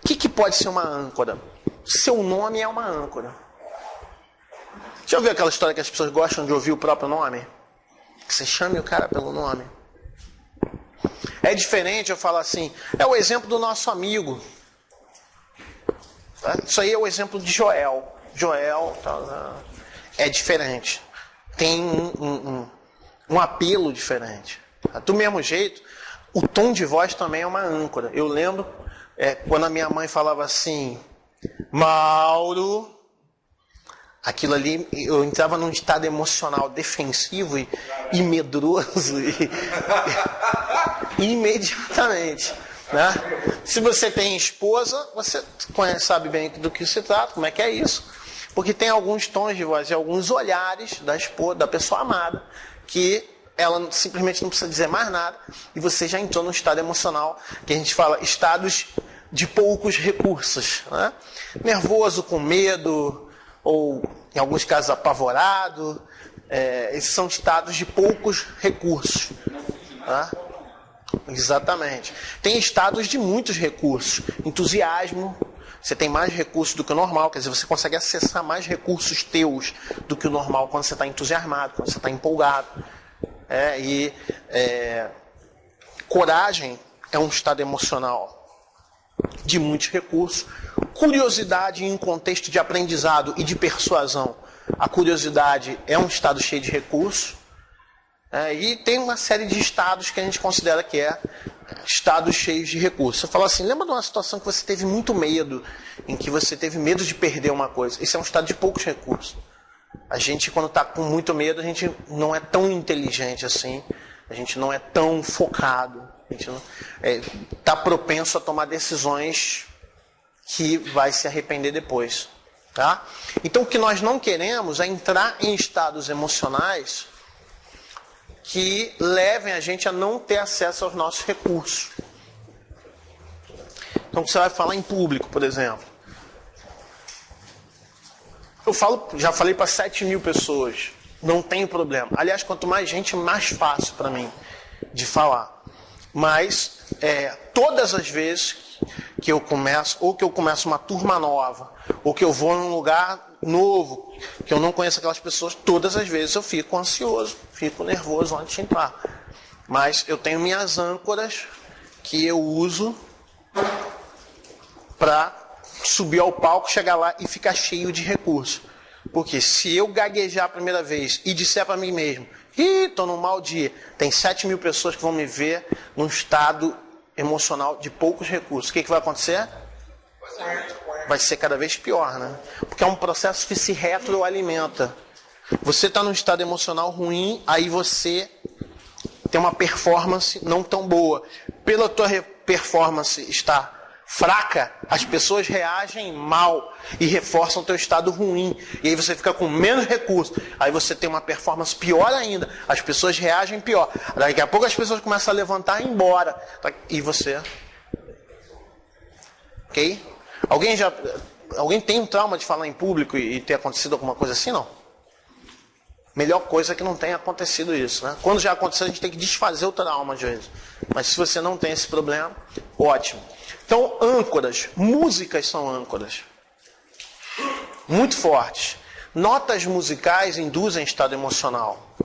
O que pode ser uma âncora? Seu nome é uma âncora. Já ouviu aquela história que as pessoas gostam de ouvir o próprio nome? Que você chame o cara pelo nome. É diferente eu falar assim, é o exemplo do nosso amigo. Isso aí é o exemplo de Joel. Joel é diferente. Tem um apelo diferente. Do mesmo jeito, o tom de voz também é uma âncora. Eu lembro quando a minha mãe falava assim, Mauro, aquilo ali, eu entrava num estado emocional defensivo e medroso imediatamente. Né? Se você tem esposa, você sabe bem do que se trata, como é que é isso. Porque tem alguns tons de voz e alguns olhares da esposa, da pessoa amada, que ela simplesmente não precisa dizer mais nada e você já entrou num estado emocional que a gente fala estados de poucos recursos. Né? Nervoso, com medo, ou em alguns casos apavorado. Esses são estados de poucos recursos. Tá? Exatamente. Tem estados de muitos recursos. Entusiasmo, você tem mais recursos do que o normal, quer dizer, você consegue acessar mais recursos teus do que o normal quando você está entusiasmado, quando você está empolgado. Coragem é um estado emocional de muitos recursos. Curiosidade em um contexto de aprendizado e de persuasão. A curiosidade é um estado cheio de recursos. E tem uma série de estados que a gente considera que é estados cheios de recursos. Você fala assim, lembra de uma situação que você teve muito medo, em que você teve medo de perder uma coisa? Esse é um estado de poucos recursos. A gente, quando está com muito medo, a gente não é tão inteligente assim, a gente não é tão focado, a gente está propenso a tomar decisões que vai se arrepender depois. Tá? Então, o que nós não queremos é entrar em estados emocionais que levem a gente a não ter acesso aos nossos recursos. Então, você vai falar em público, por exemplo. Já falei para 7.000 pessoas. Não tem problema. Aliás, quanto mais gente, mais fácil para mim de falar. Mas, todas as vezes que eu começo, ou que eu começo uma turma nova, ou que eu vou num lugar novo, que eu não conheço aquelas pessoas, todas as vezes eu fico ansioso, fico nervoso antes de entrar. Mas eu tenho minhas âncoras que eu uso para subir ao palco, chegar lá e ficar cheio de recursos. Porque se eu gaguejar a primeira vez e disser para mim mesmo, estou num mau dia, tem 7.000 pessoas que vão me ver num estado emocional de poucos recursos. O que vai acontecer? Vai ser cada vez pior, né? Porque é um processo que se retroalimenta. Você está num estado emocional ruim, aí você tem uma performance não tão boa. Pela tua performance estar fraca, as pessoas reagem mal e reforçam o teu estado ruim. E aí você fica com menos recursos. Aí você tem uma performance pior ainda. As pessoas reagem pior. Daqui a pouco as pessoas começam a levantar e ir embora. E você? Ok? Alguém tem um trauma de falar em público e ter acontecido alguma coisa assim? Não. Melhor coisa é que não tenha acontecido isso. Né? Quando já aconteceu, a gente tem que desfazer o trauma às vezes. Mas se você não tem esse problema, ótimo. Então, âncoras. Músicas são âncoras. Muito fortes. Notas musicais induzem estado emocional.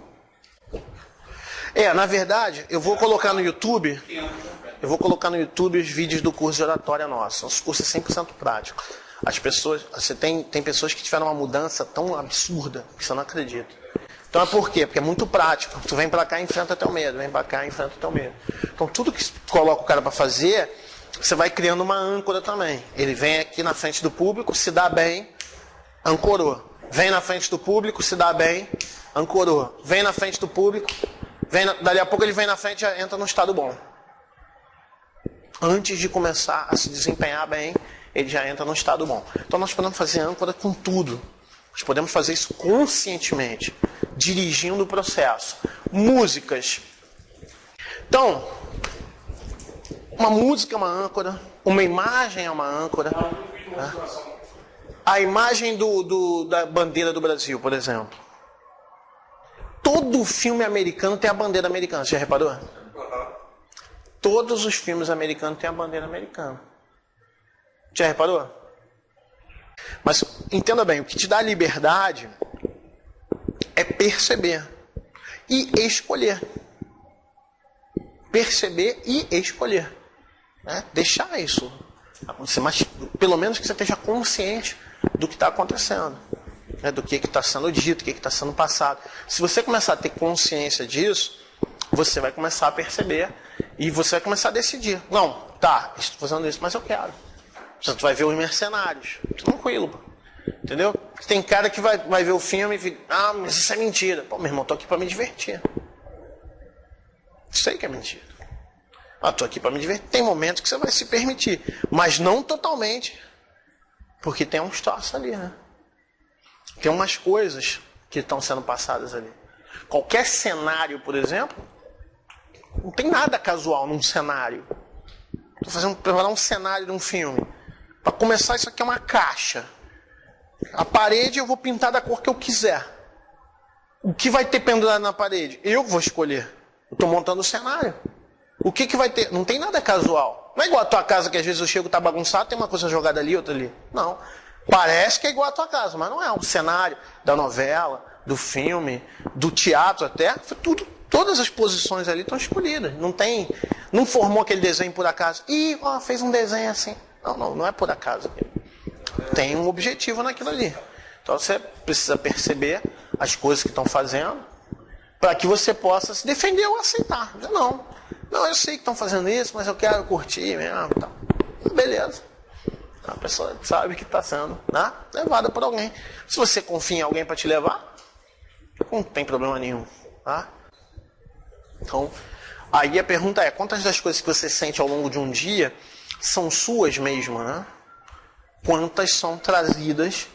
Na verdade, eu vou colocar no YouTube... os vídeos do curso de oratória nosso. Nosso curso é 100% prático. As pessoas... Tem pessoas que tiveram uma mudança tão absurda que você não acredita. Então por quê? Porque é muito prático. Tu vem pra cá e enfrenta teu medo. Vem pra cá e enfrenta teu medo. Então tudo que coloca o cara pra fazer, você vai criando uma âncora também. Ele vem aqui na frente do público, se dá bem, ancorou. Vem na frente do público, se dá bem, ancorou. Vem na frente do público, dali a pouco ele vem na frente e já entra no estado bom. Antes de começar a se desempenhar bem, ele já entra no estado bom. Então nós podemos fazer âncora com tudo. Nós podemos fazer isso conscientemente, dirigindo o processo. Músicas. Então, uma música é uma âncora, uma imagem é uma âncora. Né? A imagem da bandeira do Brasil, por exemplo. Todo filme americano tem a bandeira americana, você já reparou? Todos os filmes americanos têm a bandeira americana. Já reparou? Mas entenda bem, o que te dá liberdade é perceber e escolher. Perceber e escolher. Né? Deixar isso acontecer, mas pelo menos que você esteja consciente do que está acontecendo, né? Do que está sendo dito, o que está sendo passado. Se você começar a ter consciência disso, você vai começar a perceber e você vai começar a decidir. Não, tá, estou fazendo isso, mas eu quero. Você vai ver os mercenários. Tranquilo, pô. Entendeu? Tem cara que vai ver o filme e fica, ah, mas isso é mentira. Pô, meu irmão, tô aqui para me divertir. Sei que é mentira. Ah, tô aqui para me divertir. Tem momentos que você vai se permitir, mas não totalmente. Porque tem uns troços ali, né? Tem umas coisas que estão sendo passadas ali. Qualquer cenário, por exemplo, não tem nada casual num cenário. Estou preparar um cenário de um filme. Para começar, isso aqui é uma caixa. A parede eu vou pintar da cor que eu quiser. O que vai ter pendurado na parede? Eu vou escolher. Eu estou montando o cenário. O que vai ter? Não tem nada casual. Não é igual a tua casa que às vezes eu chego e tá bagunçado, tem uma coisa jogada ali, outra ali. Não. Parece que é igual a tua casa, mas não é. O cenário da novela, do filme, do teatro até, tudo, todas as posições ali estão escolhidas. Não formou aquele desenho por acaso. Ih, ó, fez um desenho assim. Não é por acaso. Tem um objetivo naquilo ali. Então você precisa perceber as coisas que estão fazendo para que você possa se defender ou aceitar. Não, eu sei que estão fazendo isso, mas eu quero curtir mesmo. Tá. Beleza. A pessoa sabe que está sendo, né, levada por alguém. Se você confia em alguém para te levar, não tem problema nenhum. Tá? Então, aí a pergunta é, quantas das coisas que você sente ao longo de um dia são suas mesmo, né? Quantas são trazidas,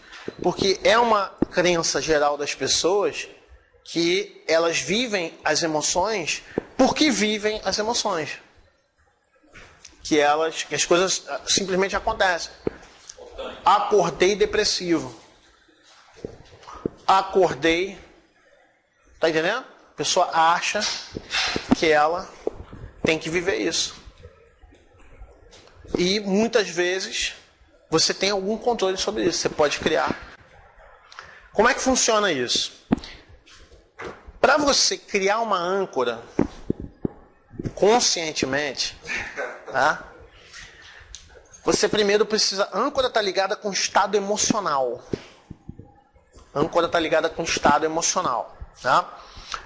porque é uma crença geral das pessoas que elas vivem as emoções porque vivem as emoções. Que as coisas simplesmente acontecem. Acordei depressivo. Acordei. Tá entendendo? A pessoa acha que ela tem que viver isso. E muitas vezes você tem algum controle sobre isso. Você pode criar. Como é que funciona isso? Para você criar uma âncora conscientemente, tá? Você primeiro precisa... Âncora está ligada com estado emocional. Âncora está ligada com estado emocional. Tá?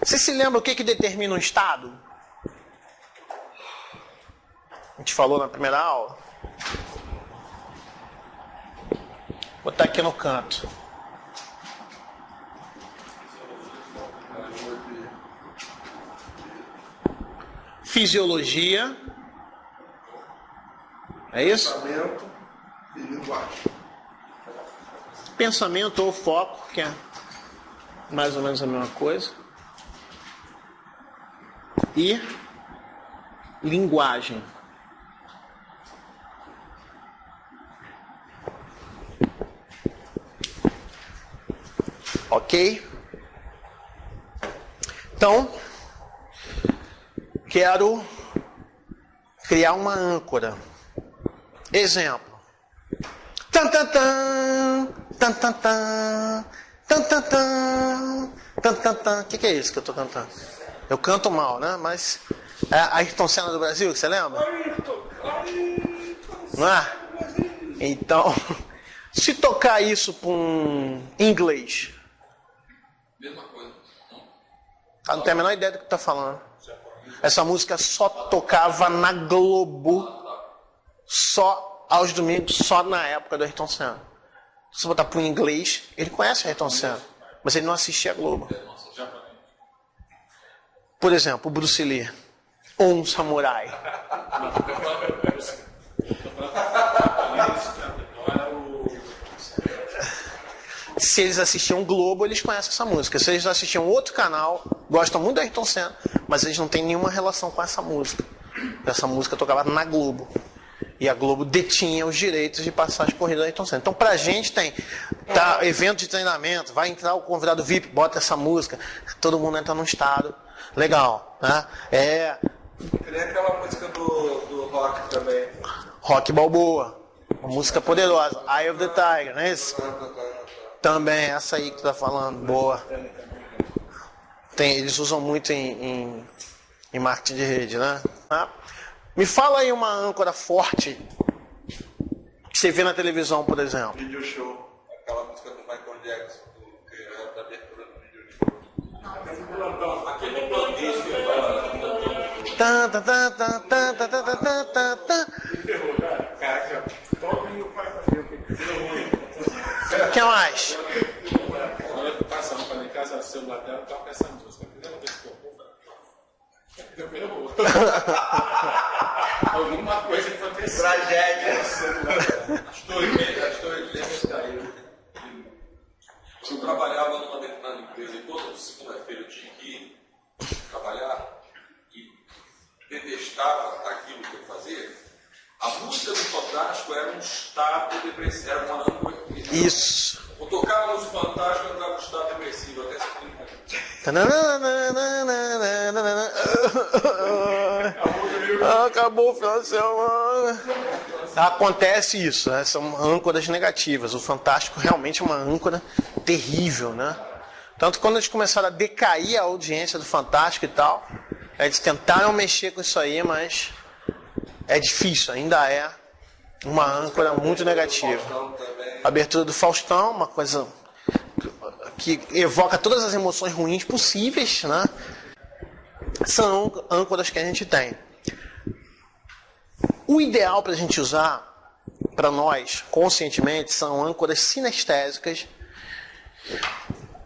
Você se lembra o que determina um estado? A gente falou na primeira aula. Vou botar aqui no canto. Fisiologia. É isso? Pensamento e linguagem. Pensamento ou foco, que é mais ou menos a mesma coisa. E linguagem. Ok? Então, quero criar uma âncora. Exemplo. Tan tan tan, tan tan tan, tan tan tan, tan tan tan. O que é isso que eu estou cantando? Eu canto mal, né? Mas é a Ayrton Senna do Brasil, você lembra? Não é? Então, se tocar isso para um inglês, Mesma coisa. não tem a menor ideia do que está falando. Essa música só tocava na Globo, só aos domingos, só na época do Ayrton Senna. Se você botar para um inglês, ele conhece o Ayrton Senna, mas ele não assistia a Globo. Por exemplo, o Bruce Lee, ou um samurai. Se eles assistiam Globo, eles conhecem essa música. Se eles assistiam outro canal, gostam muito do Ayrton Senna, mas eles não têm nenhuma relação com essa música. Essa música tocava na Globo. E a Globo detinha os direitos de passar as corridas do Ayrton Senna. Então, pra gente tem evento de treinamento, vai entrar o convidado VIP, bota essa música, todo mundo entra num estado legal. Né? Tem aquela música do rock também. Rock Balboa. Uma música poderosa. Eye of the Tiger, não é isso? Também, essa aí que tu tá falando. Boa. Eles usam muito em marketing de rede, né? Me fala aí uma âncora forte que você vê na televisão, por exemplo. Video show. Aquela música do Michael Jackson, que é da abertura do video show. Aquele planície que Caraca, todo mundo vai fazer o que O que mais? Quando eu passava para em casa, o celular dela toca essa música. A primeira vez que eu ferrou. Alguma coisa aconteceu. Tragédia. a história de Lembra caiu. Eu trabalhava numa determinada empresa e toda segunda-feira eu tinha que ir trabalhar e detestava aquilo que eu fazia. A música do Fantástico era um estado depressivo, era uma âncora. Isso. Eu tocava nos Fantásticos, eu entrava no estado depressivo, até se Acabou o final de semana. Acontece isso, né? São âncoras negativas. O Fantástico realmente é uma âncora terrível, né? Tanto que quando eles começaram a decair a audiência do Fantástico e tal, eles tentaram mexer com isso aí, mas é difícil, ainda é uma âncora muito negativa. A abertura do Faustão, uma coisa que evoca todas as emoções ruins possíveis, né? São âncoras que a gente tem. O ideal para a gente usar, para nós, conscientemente, são âncoras sinestésicas,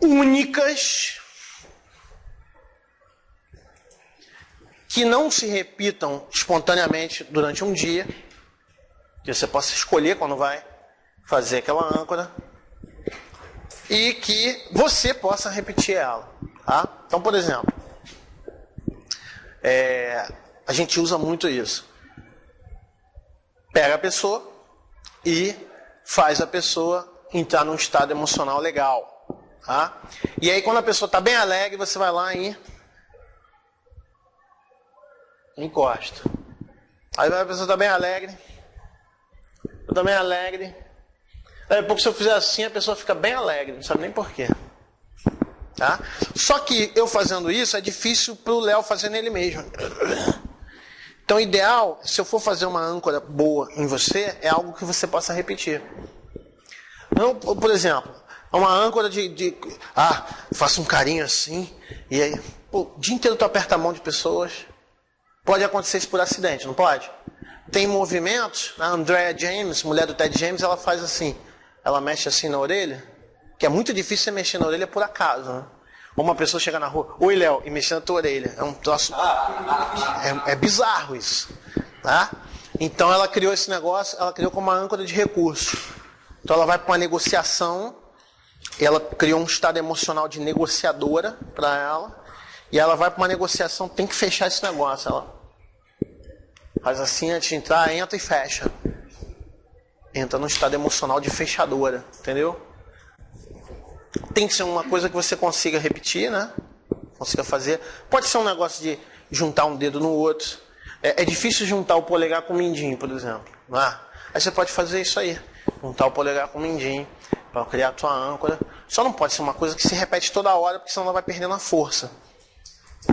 únicas, que não se repitam espontaneamente durante um dia, que você possa escolher quando vai fazer aquela âncora, e que você possa repetir ela. Tá? Então, por exemplo, a gente usa muito isso. Pega a pessoa e faz a pessoa entrar num estado emocional legal. Tá? E aí, quando a pessoa está bem alegre, você vai lá e encosta. Aí a pessoa está bem alegre. Eu também alegre. Daí a pouco, se eu fizer assim, a pessoa fica bem alegre, não sabe nem porquê. Tá? Só que eu fazendo isso é difícil para o Léo fazer nele mesmo. Então, o ideal, se eu for fazer uma âncora boa em você, é algo que você possa repetir. Não, por exemplo, uma âncora faça um carinho assim, e aí, o dia inteiro tu aperta a mão de pessoas. Pode acontecer isso por acidente, não pode? Tem movimentos, a Andrea James, mulher do Ted James, ela faz assim, ela mexe assim na orelha, que é muito difícil você mexer na orelha por acaso, né? Ou uma pessoa chega na rua, oi Léo, e mexer na tua orelha. É um troço. É bizarro isso. Tá? Então ela criou esse negócio, ela criou como uma âncora de recursos. Então ela vai para uma negociação, ela criou um estado emocional de negociadora para ela, e ela vai para uma negociação, tem que fechar esse negócio. Ela faz assim antes de entrar, entra e fecha. Entra num estado emocional de fechadora, entendeu? Tem que ser uma coisa que você consiga repetir, né? Consiga fazer. Pode ser um negócio de juntar um dedo no outro. É difícil juntar o polegar com o mindinho, por exemplo. Aí você pode fazer isso aí. Juntar o polegar com o mindinho para criar a tua âncora. Só não pode ser uma coisa que se repete toda hora, porque senão ela vai perdendo a força.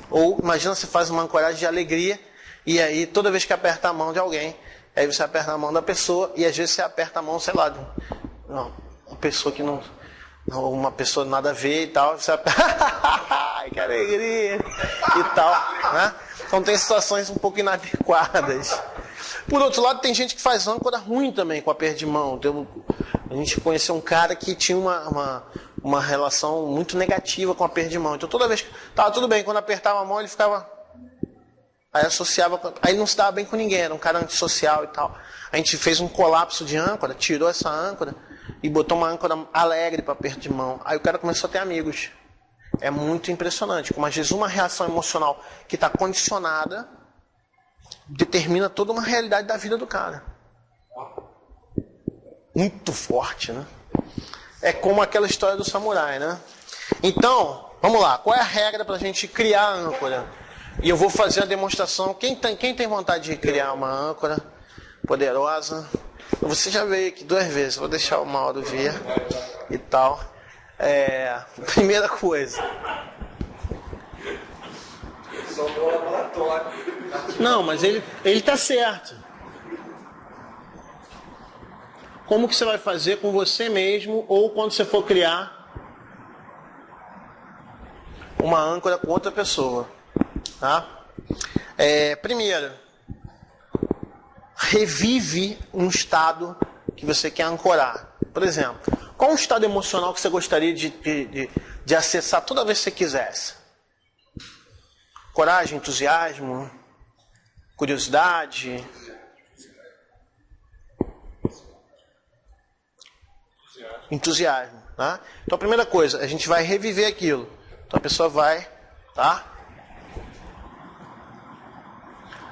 Ou imagina você faz uma ancoragem de alegria e aí toda vez que aperta a mão de alguém, aí você aperta a mão da pessoa e às vezes você aperta a mão, sei lá, de uma pessoa que não... uma pessoa nada a ver e tal, você ai, que alegria e tal, né? Então tem situações um pouco inadequadas. Por outro lado, tem gente que faz âncora ruim também com aperto de mão. A gente conheceu um cara que tinha uma relação muito negativa com aperto de mão. Então toda vez que tava tudo bem, quando apertava a mão ele ficava, aí associava, aí não se dava bem com ninguém, era um cara antissocial e tal. A gente fez um colapso de âncora, tirou essa âncora e botou uma âncora alegre para aperto de mão. Aí o cara começou a ter amigos. É muito impressionante, como às vezes uma reação emocional que está condicionada determina toda uma realidade da vida do cara. Muito forte, né? É como aquela história do samurai, né? Então, vamos lá. Qual é a regra para a gente criar a âncora? E eu vou fazer a demonstração. Quem tem vontade de criar uma âncora poderosa? Você já veio aqui 2 vezes, vou deixar o Mauro vir e tal. Primeira coisa. Não, mas ele tá certo. Como que você vai fazer com você mesmo ou quando você for criar uma âncora com outra pessoa? Tá? Primeiro, revive um estado que você quer ancorar. Por exemplo, qual o estado emocional que você gostaria de acessar toda vez que você quisesse? Coragem, entusiasmo, curiosidade? Entusiasmo. Tá? Então a primeira coisa, a gente vai reviver aquilo. Então a pessoa vai, tá?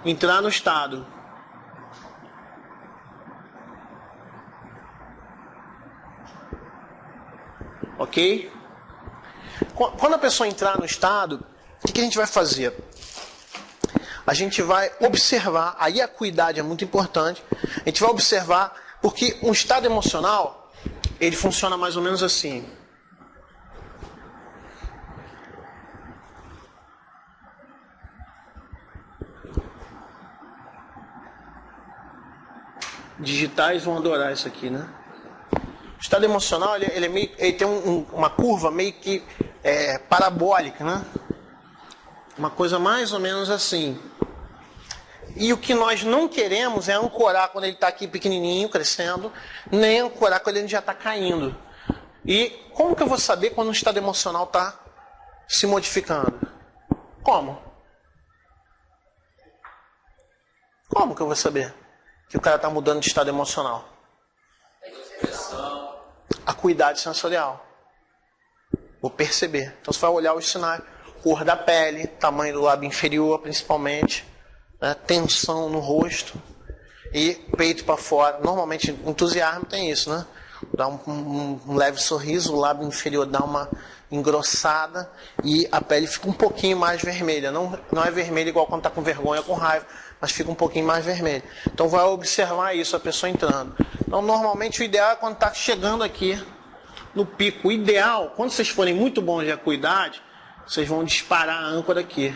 Entrar no estado. Ok? Quando a pessoa entrar no estado, o que a gente vai fazer? A gente vai observar, aí a acuidade é muito importante, a gente vai observar, porque um estado emocional, ele funciona mais ou menos assim. Digitais vão adorar isso aqui, né? O estado emocional, ele tem uma curva meio que parabólica, né? Uma coisa mais ou menos assim. E o que nós não queremos é ancorar quando ele está aqui pequenininho, crescendo, nem ancorar quando ele já está caindo. E como que eu vou saber quando o estado emocional está se modificando? Como? Como que eu vou saber que o cara está mudando de estado emocional? Acuidade sensorial. Vou perceber. Então você vai olhar os sinais. Cor da pele, tamanho do lábio inferior principalmente, né? Tensão no rosto e peito para fora. Normalmente entusiasmo tem isso, né? Dá um leve sorriso, o lábio inferior dá uma engrossada e a pele fica um pouquinho mais vermelha. Não é vermelha igual quando está com vergonha ou com raiva, mas fica um pouquinho mais vermelha. Então vai observar isso, a pessoa entrando. Então normalmente o ideal é quando está chegando aqui no pico. O ideal, quando vocês forem muito bons de acuidade, vocês vão disparar a âncora aqui.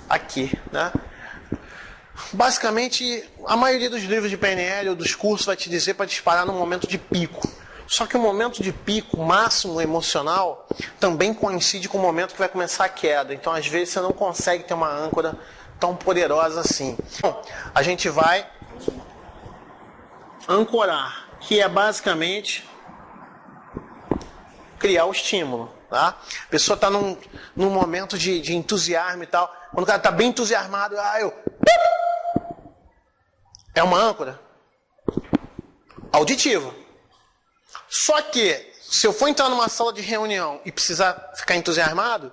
Aqui, né? Basicamente, a maioria dos livros de PNL ou dos cursos vai te dizer para disparar no momento de pico. Só que o momento de pico máximo emocional também coincide com o momento que vai começar a queda. Então, às vezes, você não consegue ter uma âncora tão poderosa assim. Bom, a gente vai ancorar, que é basicamente criar o estímulo. Tá? A pessoa está num momento de entusiasmo e tal. Quando o cara está bem entusiasmado, é uma âncora auditiva. Só que, se eu for entrar numa sala de reunião e precisar ficar entusiasmado,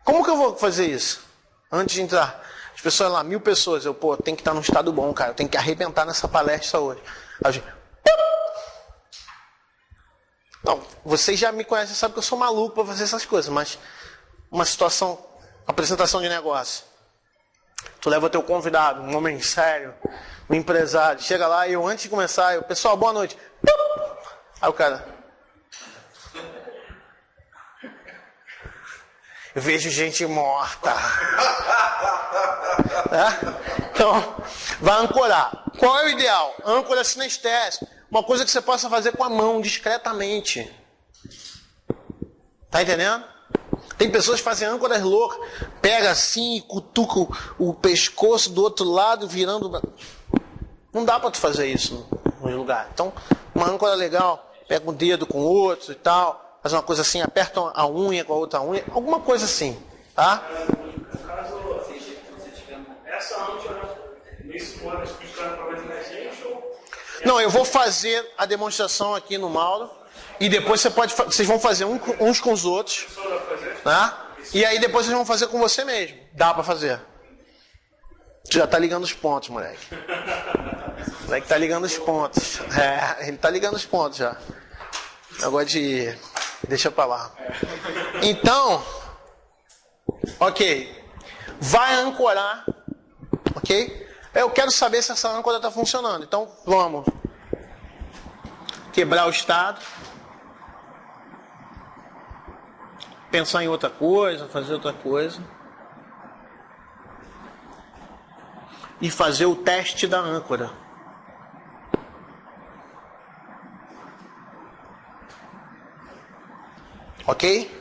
como que eu vou fazer isso? Antes de entrar. As pessoas lá, 1000 pessoas, tem que estar num estado bom, cara. Eu tenho que arrebentar nessa palestra hoje. A gente, não, vocês já me conhecem, sabem que eu sou maluco para fazer essas coisas, mas uma situação, apresentação de negócio. Tu leva teu convidado, um homem sério, um empresário, chega lá e antes de começar, pessoal, boa noite. Aí o cara, eu vejo gente morta. Então, vai ancorar. Qual é o ideal? Âncora sinestésica. Uma coisa que você possa fazer com a mão, discretamente. Tá entendendo? Tem pessoas que fazem âncoras loucas. Pega assim e cutuca o pescoço do outro lado, virando... Não dá para tu fazer isso no lugar. Então, uma âncora legal, pega um dedo com o outro e tal, faz uma coisa assim, aperta a unha com a outra unha, alguma coisa assim, tá? No caso, essa âncora, nesse modo, explicando para mais gente ou... Não, eu vou fazer a demonstração aqui no Mauro e depois vocês vão fazer uns com os outros, tá? E aí depois vocês vão fazer com você mesmo. Dá para fazer. Tu já tá ligando os pontos, moleque. O moleque tá ligando os pontos. Ele tá ligando os pontos já. Negócio de... Deixa pra lá. Então, Ok. Vai ancorar. Ok? Eu quero saber se essa âncora está funcionando. Então, vamos quebrar o estado. Pensar em outra coisa, fazer outra coisa. E fazer o teste da âncora. Ok?